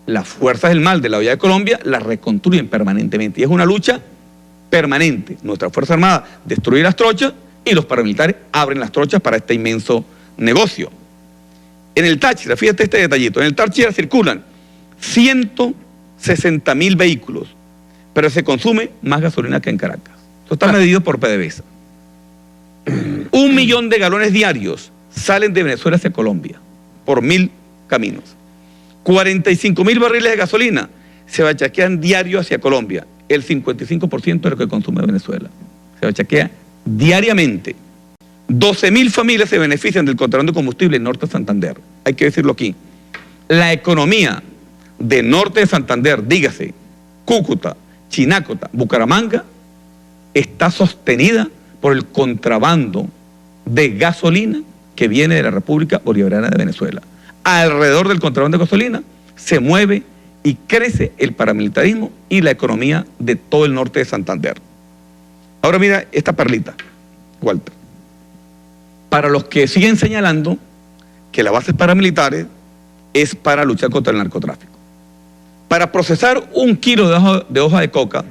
las fuerzas del mal de la olla de Colombia las reconstruyen permanentemente. Y es una lucha permanente. Nuestra Fuerza Armada destruye las trochas y los paramilitares abren las trochas para este inmenso negocio. En el Táchira, fíjate este detallito, en el Táchira circulan 160.000 vehículos, pero se consume más gasolina que en Caracas. Esto está medido por PDVSA. 1 millón de galones diarios salen de Venezuela hacia Colombia por 1.000 caminos. 45.000 barriles de gasolina se bachaquean diario hacia Colombia, el 55% de lo que consume Venezuela. Se bachaquea diariamente. 12.000 familias se benefician del contrabando de combustible en Norte de Santander. Hay que decirlo aquí. La economía de Norte de Santander, dígase, Cúcuta, Chinácota, Bucaramanga, está sostenida por el contrabando de gasolina que viene de la República Bolivariana de Venezuela. Alrededor del contrabando de gasolina se mueve y crece el paramilitarismo y la economía de todo el norte de Santander. Ahora mira esta perlita, Walter. Para los que siguen señalando que las bases paramilitares es para luchar contra el narcotráfico. Para procesar 1 kilo de hoja de coca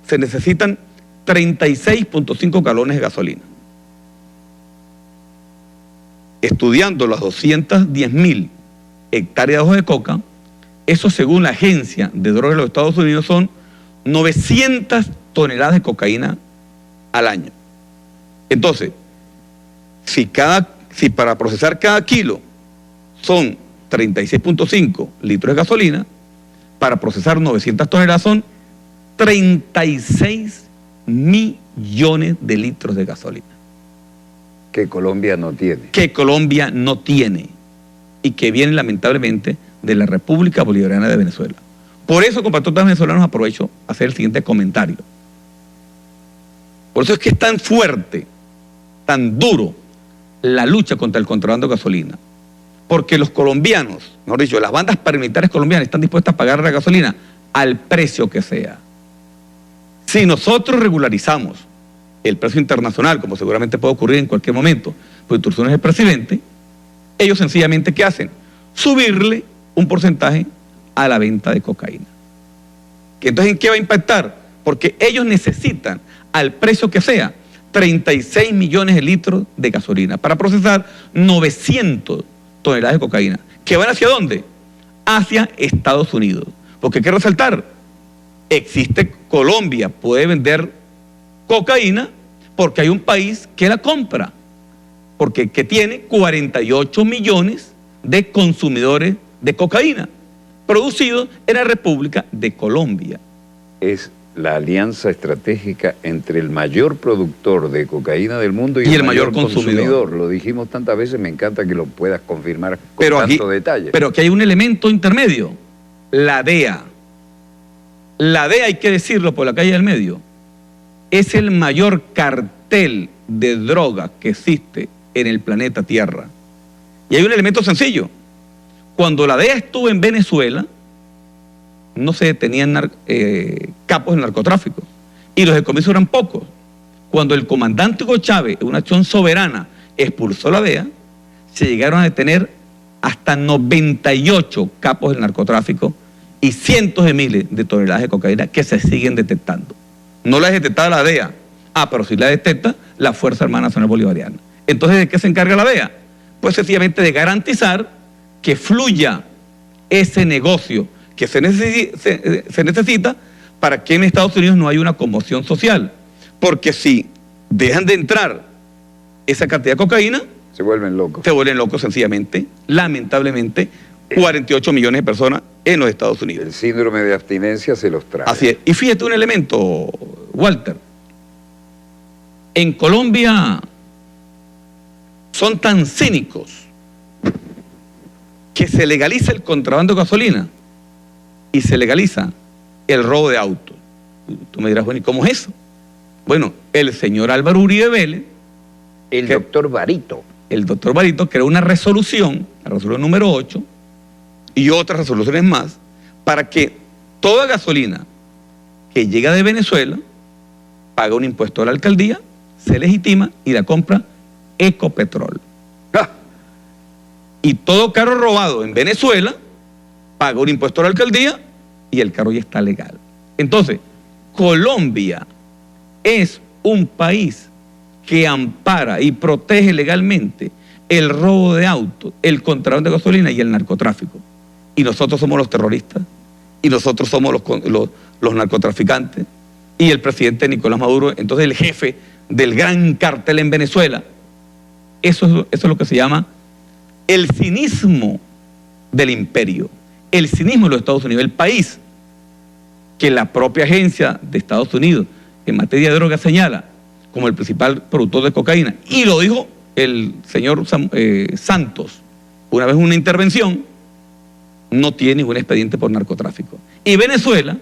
se necesitan 36.5 galones de gasolina. Estudiando las 210.000 hectáreas de hoja de coca, eso según la Agencia de Drogas de los Estados Unidos son 900 toneladas de cocaína al año. Entonces, si para procesar cada kilo son 36.5 litros de gasolina, para procesar 900 toneladas son 36 millones de litros de gasolina. Que Colombia no tiene. Que Colombia no tiene y que viene lamentablemente de la República Bolivariana de Venezuela. Por eso, compatriotas venezolanos, aprovecho a hacer el siguiente comentario. Por eso es que es tan fuerte, tan duro la lucha contra el contrabando de gasolina. Porque los colombianos, mejor dicho, las bandas paramilitares colombianas están dispuestas a pagar la gasolina al precio que sea. Si nosotros regularizamos el precio internacional, como seguramente puede ocurrir en cualquier momento, por instrucciones del presidente, ellos sencillamente, ¿qué hacen? Subirle un porcentaje a la venta de cocaína. Entonces, ¿en qué va a impactar? Porque ellos necesitan, al precio que sea, 36 millones de litros de gasolina para procesar 900 toneladas de cocaína. ¿Que van hacia dónde? Hacia Estados Unidos. Porque hay que resaltar, existe Colombia, puede vender cocaína porque hay un país que la compra, porque que tiene 48 millones de consumidores de cocaína, producidos en la República de Colombia. Es la alianza estratégica entre el mayor productor de cocaína del mundo y el mayor consumidor. Lo dijimos tantas veces, me encanta que lo puedas confirmar con tanto detalle. Pero aquí hay un elemento intermedio, la DEA. La DEA, hay que decirlo por la calle del medio, es el mayor cartel de droga que existe en el planeta Tierra. Y hay un elemento sencillo. Cuando la DEA estuvo en Venezuela, no se detenían capos del narcotráfico. Y los decomisos eran pocos. Cuando el comandante Hugo Chávez, en una acción soberana, expulsó la DEA, se llegaron a detener hasta 98 capos del narcotráfico y cientos de miles de toneladas de cocaína que se siguen detectando. No las detectaba la DEA, pero sí la detecta la Fuerza Armada Nacional Bolivariana. Entonces, ¿de qué se encarga la DEA? Pues sencillamente de garantizar que fluya ese negocio que se necesita para que en Estados Unidos no haya una conmoción social. Porque si dejan de entrar esa cantidad de cocaína, se vuelven locos. Se vuelven locos sencillamente, lamentablemente, 48 millones de personas en los Estados Unidos. El síndrome de abstinencia se los trae. Así es. Y fíjate un elemento, Walter. En Colombia son tan cínicos que se legaliza el contrabando de gasolina y se legaliza el robo de autos. Tú me dirás, bueno, ¿y cómo es eso? Bueno, el señor Álvaro Uribe Vélez, el doctor Barito, creó una resolución, la resolución número 8, y otras resoluciones más, para que toda gasolina que llega de Venezuela paga un impuesto a la alcaldía, se legitima y la compra Ecopetrol. ¡Ah! Y todo carro robado en Venezuela paga un impuesto a la alcaldía y el carro ya está legal. Entonces, Colombia es un país que ampara y protege legalmente el robo de autos, el contrabando de gasolina y el narcotráfico. Y nosotros somos los terroristas, y nosotros somos los narcotraficantes, y el presidente Nicolás Maduro, entonces el jefe del gran cartel en Venezuela. Eso es lo que se llama el cinismo del imperio, el cinismo de los Estados Unidos, el país que la propia agencia de Estados Unidos en materia de droga señala como el principal productor de cocaína, y lo dijo el señor Santos una vez en una intervención, no tiene ningún expediente por narcotráfico. Y Venezuela,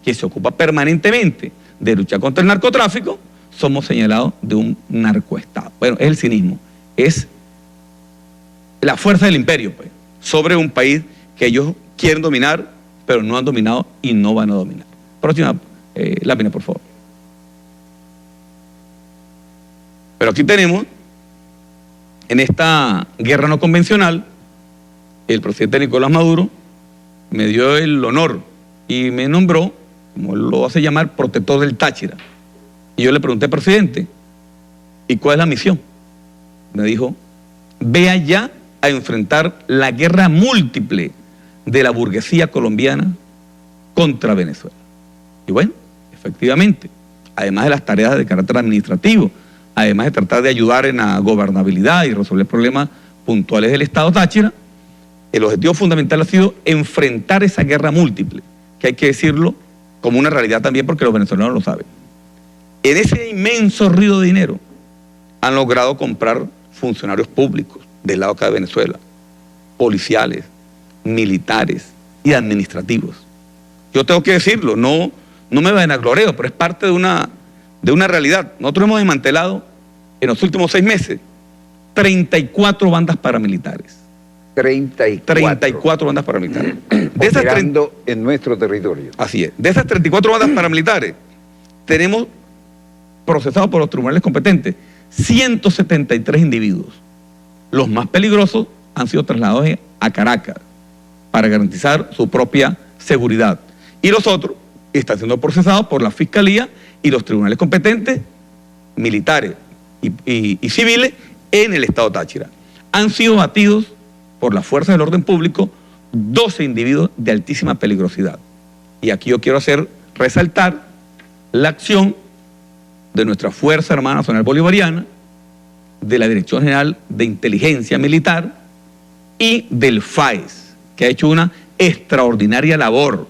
que se ocupa permanentemente de luchar contra el narcotráfico, somos señalados de un narcoestado. Bueno, es el cinismo, es la fuerza del imperio, pues, sobre un país que ellos quieren dominar, pero no han dominado y no van a dominar. Próxima lámina, por favor. Pero aquí tenemos, en esta guerra no convencional, el presidente Nicolás Maduro me dio el honor y me nombró, como él lo hace llamar, protector del Táchira. Y yo le pregunté, presidente, ¿y cuál es la misión? Me dijo, ve allá a enfrentar la guerra múltiple de la burguesía colombiana contra Venezuela. Y bueno, efectivamente, además de las tareas de carácter administrativo, además de tratar de ayudar en la gobernabilidad y resolver problemas puntuales del Estado Táchira, el objetivo fundamental ha sido enfrentar esa guerra múltiple, que hay que decirlo como una realidad también porque los venezolanos lo saben. En ese inmenso río de dinero han logrado comprar funcionarios públicos del lado acá de Venezuela, policiales, militares y administrativos. Yo tengo que decirlo, no me vanagloreo, pero es parte de una realidad. Nosotros hemos desmantelado en los últimos 6 meses 34 bandas paramilitares. 34 bandas paramilitares. Operando en nuestro territorio. Así es. De esas 34 bandas paramilitares, tenemos procesados por los tribunales competentes 173 individuos. Los más peligrosos han sido trasladados a Caracas para garantizar su propia seguridad. Y los otros están siendo procesados por la Fiscalía y los tribunales competentes militares y civiles en el Estado Táchira. Han sido batidos por las fuerzas del orden público 12 individuos de altísima peligrosidad. Y aquí yo quiero resaltar la acción de nuestra Fuerza Armada Nacional Bolivariana, de la Dirección General de Inteligencia Militar y del FAES, que ha hecho una extraordinaria labor,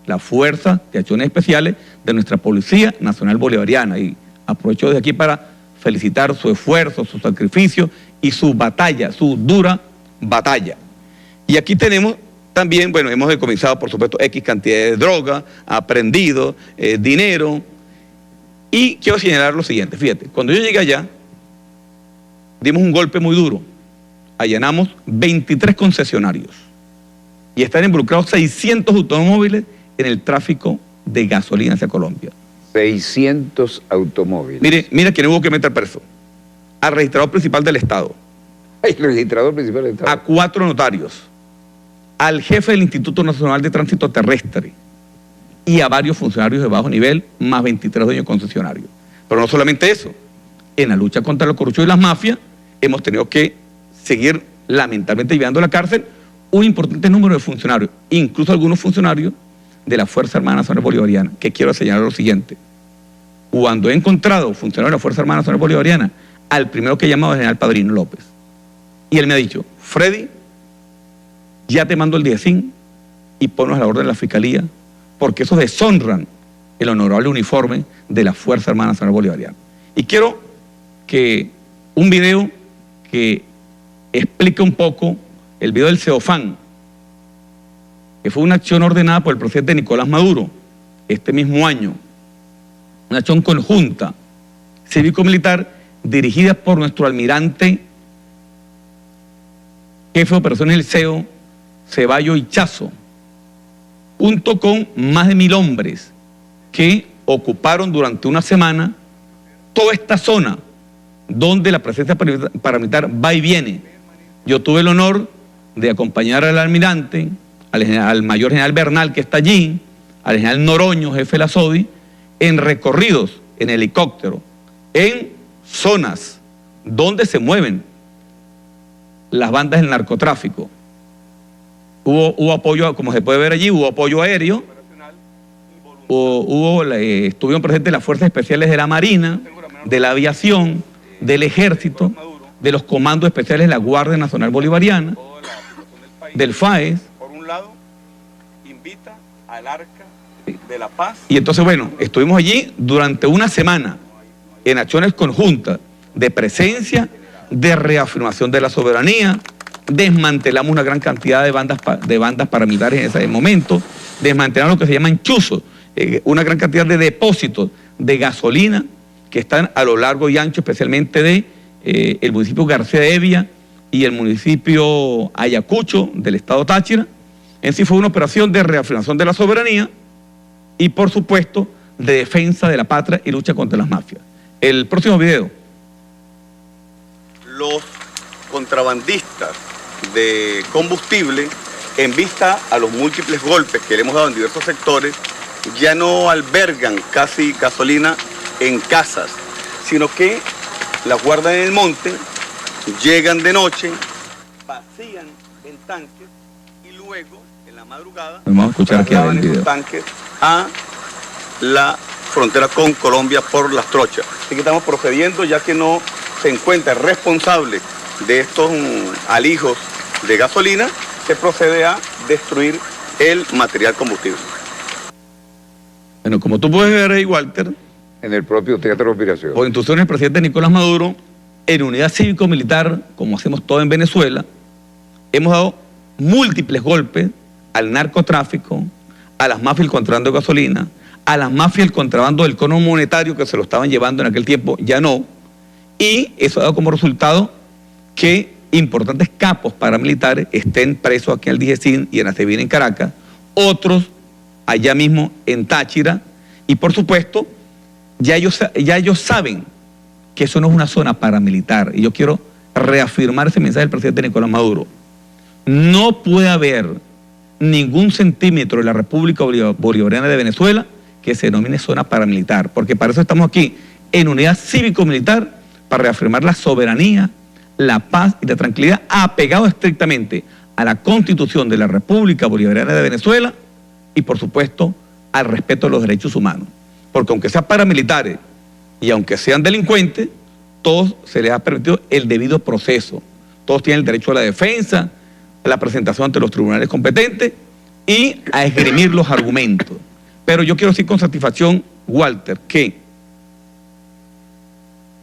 la Fuerza de Acciones Especiales de nuestra Policía Nacional Bolivariana. Y aprovecho desde aquí para felicitar su esfuerzo, su sacrificio y su batalla, su dura batalla. Y aquí tenemos también, bueno, hemos decomisado, por supuesto, X cantidad de droga, aprendido, dinero. Y quiero señalar lo siguiente, fíjate, cuando yo llegué allá, dimos un golpe muy duro. Allanamos 23 concesionarios y están involucrados 600 automóviles en el tráfico de gasolina hacia Colombia. 600 automóviles. Mire quién hubo que meter preso. Al registrador principal del Estado. El registrador principal del Estado. A 4 notarios. Al jefe del Instituto Nacional de Tránsito Terrestre y a varios funcionarios de bajo nivel, más 23 dueños concesionarios. Pero no solamente eso. En la lucha contra la corrupción y las mafias, hemos tenido que seguir lamentablemente llevando a la cárcel un importante número de funcionarios, incluso algunos funcionarios de la Fuerza Armada Nacional Bolivariana, que quiero señalar lo siguiente. Cuando he encontrado funcionarios de la Fuerza Armada Nacional Bolivariana, al primero que he llamado es el general Padrino López. Y él me ha dicho, Freddy, ya te mando el DIESIN y ponnos a la orden de la Fiscalía, porque esos deshonran el honorable uniforme de la Fuerza Armada Nacional Bolivariana. Y quiero que un video que explique un poco el video del CEOFAN, que fue una acción ordenada por el presidente Nicolás Maduro este mismo año, una acción conjunta cívico-militar dirigida por nuestro almirante jefe de operaciones del CEO, Ceballo Ichazo, junto con más de 1000 hombres que ocuparon durante una semana toda esta zona donde la presencia paramilitar va y viene. Yo tuve el honor de acompañar al almirante, al mayor general Bernal, que está allí, al general Noroño, jefe de la SODI, en recorridos en helicóptero, en zonas donde se mueven las bandas del narcotráfico. Hubo apoyo, como se puede ver allí, hubo apoyo aéreo, estuvieron presentes las fuerzas especiales de la Marina, de la aviación, del Ejército, de los comandos especiales de la Guardia Nacional Bolivariana, del FAES. Por un lado, invita al Arca de la Paz. Y entonces, bueno, estuvimos allí durante una semana en acciones conjuntas de presencia, de reafirmación de la soberanía, desmantelamos una gran cantidad de bandas paramilitares en ese momento, desmantelamos lo que se llaman chuzos, una gran cantidad de depósitos de gasolina que están a lo largo y ancho, especialmente de el municipio García de Evia y el municipio Ayacucho del estado Táchira. En sí fue una operación de reafirmación de la soberanía y, por supuesto, de defensa de la patria y lucha contra las mafias. El próximo video. Los contrabandistas de combustible, en vista a los múltiples golpes que le hemos dado en diversos sectores, ya no albergan casi gasolina en casas, sino que las guardan en el monte, llegan de noche, vacían en tanques y luego, en la madrugada, vamos a escuchar aquí trasladan el video. esos tanques a la frontera con Colombia por las trochas. Así que estamos procediendo, ya que no se encuentra responsable de estos alijos de gasolina, se procede a destruir el material combustible. Bueno, como tú puedes ver ahí, Walter, En el propio Teatro de Operación. por instrucciones del presidente Nicolás Maduro, en unidad cívico-militar, como hacemos todo en Venezuela, hemos dado múltiples golpes al narcotráfico, a las mafias del contrabando de gasolina, a las mafias del contrabando del cono monetario, que se lo estaban llevando en aquel tiempo, ya no, y eso ha dado como resultado que importantes capos paramilitares estén presos aquí en el DIESIN y en la CEBIN en Caracas, otros allá mismo en Táchira, y por supuesto, ya ellos saben que eso no es una zona paramilitar, y yo quiero reafirmar ese mensaje del presidente Nicolás Maduro. No puede haber ningún centímetro de la República Bolivariana de Venezuela que se denomine zona paramilitar, porque para eso estamos aquí, en unidad cívico-militar, para reafirmar la soberanía, la paz y la tranquilidad, apegado estrictamente a la Constitución de la República Bolivariana de Venezuela y, por supuesto, al respeto de los derechos humanos. Porque aunque sean paramilitares y aunque sean delincuentes, todos se les ha permitido el debido proceso. Todos tienen el derecho a la defensa, la presentación ante los tribunales competentes y a esgrimir los argumentos. Pero yo quiero decir con satisfacción, Walter, que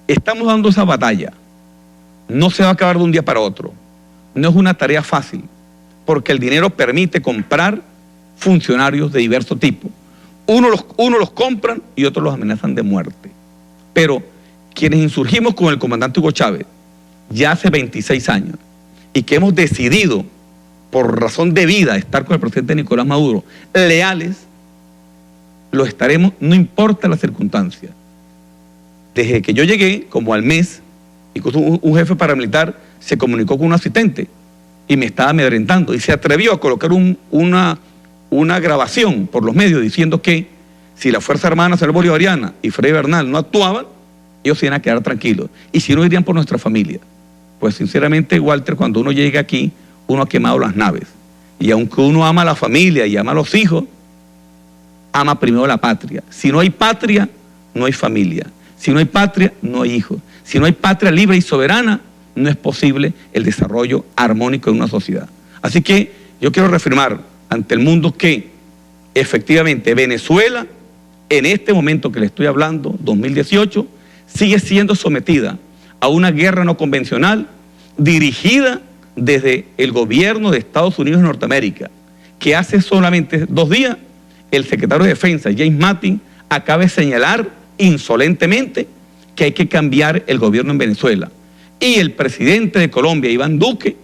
estamos dando esa batalla. No se va a acabar de un día para otro. No es una tarea fácil, porque el dinero permite comprar funcionarios de diversos tipos. Unos los compran y otros los amenazan de muerte. Pero quienes insurgimos con el comandante Hugo Chávez ya hace 26 años y que hemos decidido, por razón de vida, estar con el presidente Nicolás Maduro, leales, lo estaremos, no importa la circunstancia. Desde que yo llegué, como al mes, incluso un jefe paramilitar se comunicó con un asistente y me estaba amedrentando y se atrevió a colocar una grabación por los medios diciendo que si la Fuerza Armada Nacional Bolivariana y Freddy Bernal no actuaban, ellos se iban a quedar tranquilos. Y si no, irían por nuestra familia. Pues sinceramente, Walter, cuando uno llega aquí, uno ha quemado las naves. Y aunque uno ama a la familia y ama a los hijos, ama primero la patria. Si no hay patria, no hay familia. Si no hay patria, no hay hijos. Si no hay patria libre y soberana, no es posible el desarrollo armónico de una sociedad. Así que yo quiero reafirmar ante el mundo que efectivamente Venezuela, en este momento que le estoy hablando, 2018, sigue siendo sometida a una guerra no convencional dirigida desde el gobierno de Estados Unidos de Norteamérica, que hace solamente 2 días el secretario de Defensa, James Mattis, acaba de señalar insolentemente que hay que cambiar el gobierno en Venezuela. Y el presidente de Colombia, Iván Duque,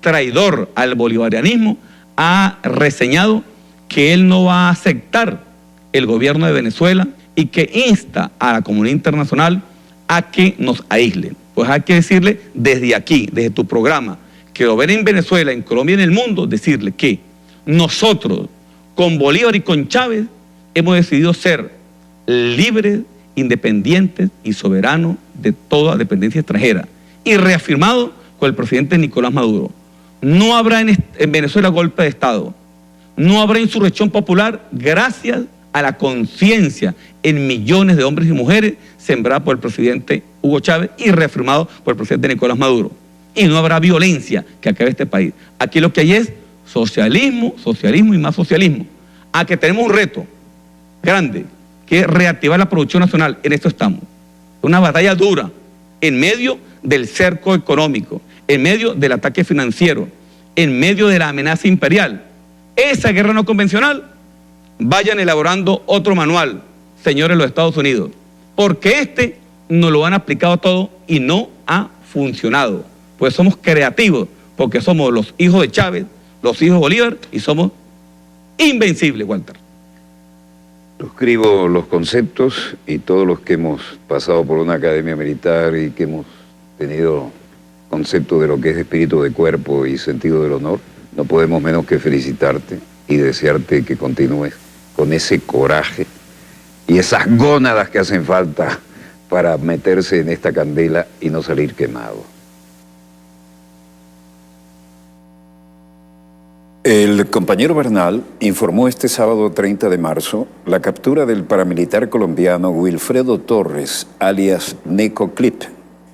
traidor al bolivarianismo, ha reseñado que él no va a aceptar el gobierno de Venezuela y que insta a la comunidad internacional a que nos aíslen. Pues hay que decirle desde aquí, desde tu programa, que lo ven en Venezuela, en Colombia y en el mundo, decirle que nosotros, con Bolívar y con Chávez, hemos decidido ser libres, independientes y soberanos de toda dependencia extranjera. Y reafirmado con el presidente Nicolás Maduro. No habrá en Venezuela golpe de Estado. No habrá insurrección popular gracias a la conciencia en millones de hombres y mujeres sembrada por el presidente Hugo Chávez y reafirmado por el presidente Nicolás Maduro. Y no habrá violencia que acabe este país. Aquí lo que hay es socialismo, socialismo y más socialismo. A que tenemos un reto grande, que es reactivar la producción nacional. En esto estamos. Una batalla dura en medio del cerco económico, en medio del ataque financiero, en medio de la amenaza imperial. Esa guerra no convencional, vayan elaborando otro manual, señores de los Estados Unidos, porque nos lo han aplicado todo y no ha funcionado. Pues somos creativos, porque somos los hijos de Chávez, los hijos de Bolívar y somos invencibles, Walter. Suscribo los conceptos y todos los que hemos pasado por una academia militar y que hemos tenido concepto de lo que es espíritu de cuerpo y sentido del honor, no podemos menos que felicitarte y desearte que continúes con ese coraje y esas gónadas que hacen falta para meterse en esta candela y no salir quemado. El compañero Bernal informó este sábado 30 de marzo la captura del paramilitar colombiano Wilfredo Torres, alias Neco Clip,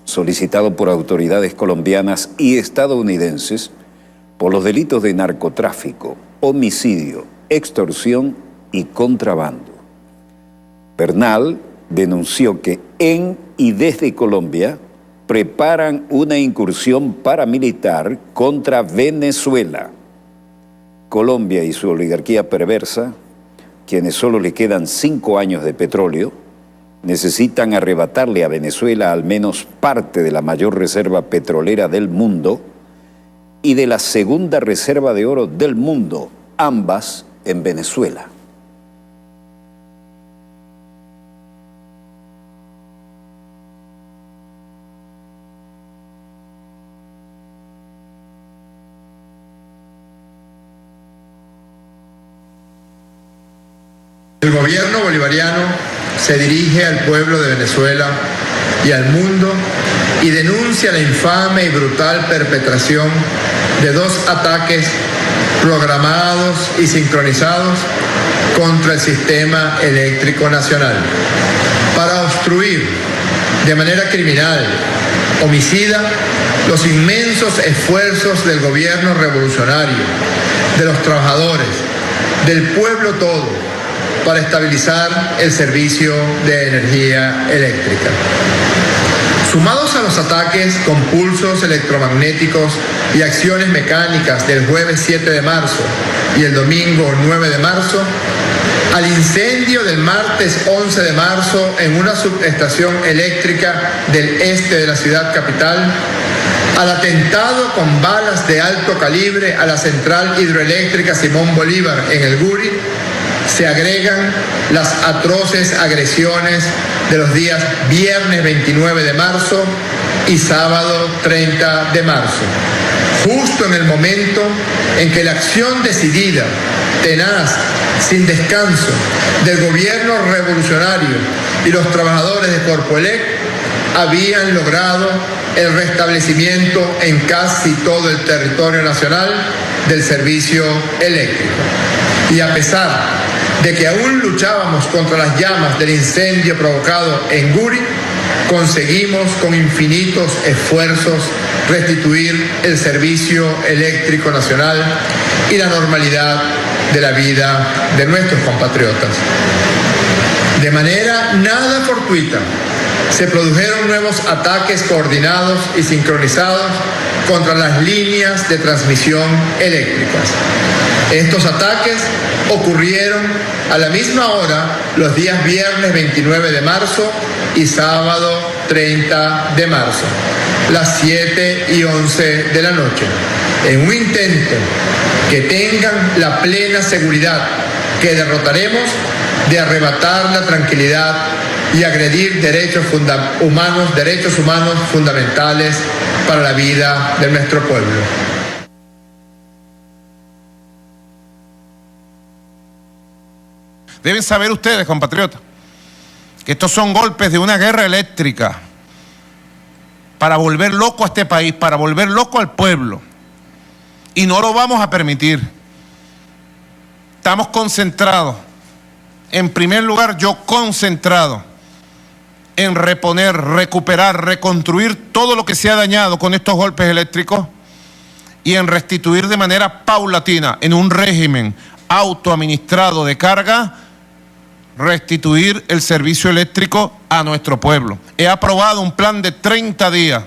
solicitado por autoridades colombianas y estadounidenses por los delitos de narcotráfico, homicidio, extorsión y contrabando. Bernal denunció que en y desde Colombia preparan una incursión paramilitar contra Venezuela. Colombia y su oligarquía perversa, quienes solo le quedan 5 años de petróleo, necesitan arrebatarle a Venezuela al menos parte de la mayor reserva petrolera del mundo y de la segunda reserva de oro del mundo, ambas en Venezuela. El gobierno bolivariano se dirige al pueblo de Venezuela y al mundo y denuncia la infame y brutal perpetración de 2 ataques programados y sincronizados contra el sistema eléctrico nacional para obstruir de manera criminal, homicida los inmensos esfuerzos del gobierno revolucionario, de los trabajadores, del pueblo todo, para estabilizar el servicio de energía eléctrica. Sumados a los ataques con pulsos electromagnéticos y acciones mecánicas del jueves 7 de marzo y el domingo 9 de marzo, al incendio del martes 11 de marzo en una subestación eléctrica del este de la ciudad capital, al atentado con balas de alto calibre a la central hidroeléctrica Simón Bolívar en el Guri, se agregan las atroces agresiones de los días viernes 29 de marzo y sábado 30 de marzo, justo en el momento en que la acción decidida, tenaz, sin descanso, del gobierno revolucionario y los trabajadores de Corpoelec habían logrado el restablecimiento en casi todo el territorio nacional del servicio eléctrico. Y a pesar de que aún luchábamos contra las llamas del incendio provocado en Guri, conseguimos con infinitos esfuerzos restituir el servicio eléctrico nacional y la normalidad de la vida de nuestros compatriotas. De manera nada fortuita, se produjeron nuevos ataques coordinados y sincronizados contra las líneas de transmisión eléctricas. Estos ataques ocurrieron a la misma hora los días viernes 29 de marzo y sábado 30 de marzo, las 7:11 de la noche, en un intento que tengan la plena seguridad que derrotaremos de arrebatar la tranquilidad y agredir derechos humanos fundamentales para la vida de nuestro pueblo. Deben saber ustedes, compatriotas, que estos son golpes de una guerra eléctrica para volver loco a este país, para volver loco al pueblo. Y no lo vamos a permitir. Estamos concentrados. En primer lugar, yo concentrado en reponer, recuperar, reconstruir todo lo que se ha dañado con estos golpes eléctricos y en restituir de manera paulatina, en un régimen autoadministrado de carga, restituir el servicio eléctrico a nuestro pueblo. He aprobado un plan de 30 días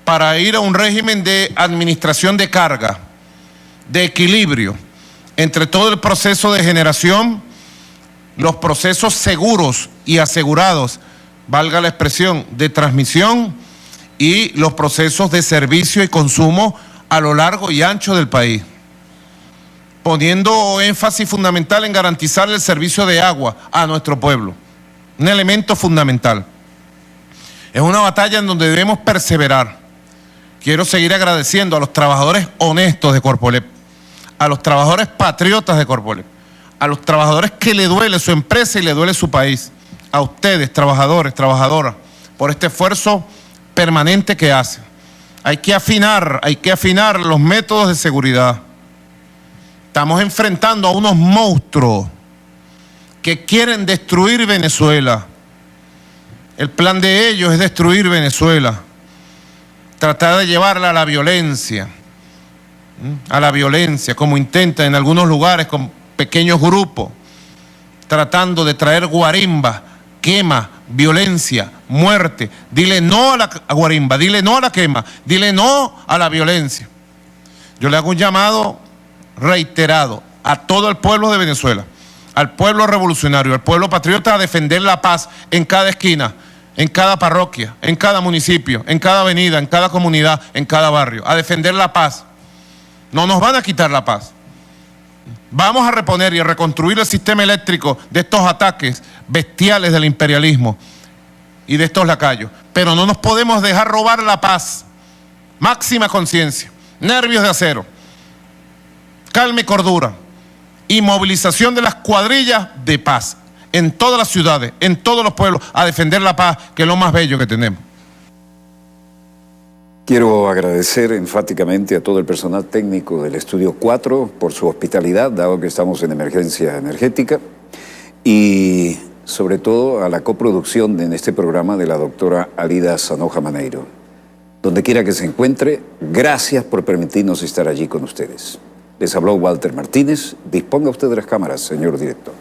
para ir a un régimen de administración de carga, de equilibrio entre todo el proceso de generación, los procesos seguros y asegurados, valga la expresión, de transmisión y los procesos de servicio y consumo a lo largo y ancho del país, poniendo énfasis fundamental en garantizar el servicio de agua a nuestro pueblo, un elemento fundamental. Es una batalla en donde debemos perseverar. Quiero seguir agradeciendo a los trabajadores honestos de Corpoelec, a los trabajadores patriotas de Corpoelec, a los trabajadores que le duele su empresa y le duele su país, a ustedes, trabajadores, trabajadoras, por este esfuerzo permanente que hacen. Hay que afinar los métodos de seguridad. Estamos enfrentando a unos monstruos que quieren destruir Venezuela. El plan de ellos es destruir Venezuela, tratar de llevarla a la violencia, como intentan en algunos lugares con pequeños grupos, tratando de traer guarimba, quema, violencia, muerte. Dile no a la guarimba, dile no a la quema, dile no a la violencia. Yo le hago un llamado reiterado a todo el pueblo de Venezuela, al pueblo revolucionario, al pueblo patriota, a defender la paz en cada esquina, en cada parroquia, en cada municipio, en cada avenida, en cada comunidad, en cada barrio, a defender la paz. No nos van a quitar la paz. Vamos a reponer y a reconstruir el sistema eléctrico de estos ataques bestiales del imperialismo y de estos lacayos. Pero no nos podemos dejar robar la paz. Máxima conciencia, nervios de acero, calma y cordura y movilización de las cuadrillas de paz en todas las ciudades, en todos los pueblos, a defender la paz, que es lo más bello que tenemos. Quiero agradecer enfáticamente a todo el personal técnico del Estudio 4 por su hospitalidad, dado que estamos en emergencia energética, y sobre todo a la coproducción en este programa de la doctora Alida Sanoja Maneiro. Donde quiera que se encuentre, gracias por permitirnos estar allí con ustedes. Les habló Walter Martínez. Disponga usted de las cámaras, señor director.